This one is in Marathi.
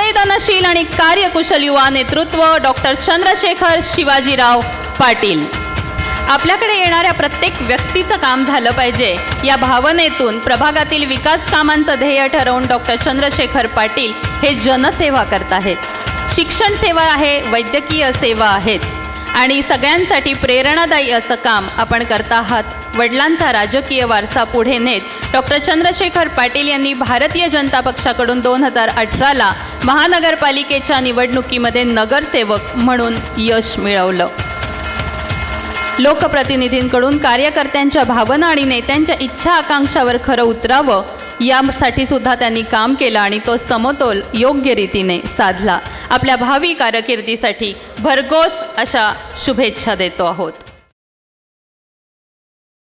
संवेदनशील आणि कार्यकुशल युवा नेतृत्व डॉक्टर चंद्रशेखर शिवाजीराव पाटील। आपल्याकडे येणाऱ्या प्रत्येक व्यक्तीचं काम झालं पाहिजे या भावनेतून प्रभागातील विकास कामांचं ध्येय ठरवून डॉक्टर चंद्रशेखर पाटील हे जनसेवा करत आहेत। शिक्षण सेवा आहे, वैद्यकीय सेवा आहेच आणि सगळ्यांसाठी प्रेरणादायी असं काम आपण करत आहात। वडिलांचा राजकीय वारसा पुढे नेत डॉक्टर चंद्रशेखर पाटील यांनी भारतीय जनता पक्षाकडून 2018ला महानगरपालिकेच्या निवडणुकीमध्ये नगरसेवक म्हणून यश मिळवलं। लोकप्रतिनिधींकडून कार्यकर्त्यांच्या भावना आणि नेत्यांच्या इच्छा आकांक्षावर खरं उतरावं यासाठी सुद्धा त्यांनी काम केलं आणि तो समतोल योग्य रीतीने साधला। आपल्या भावी कारकिर्दीसाठी भरघोस अशा शुभेच्छा देतो आहोत।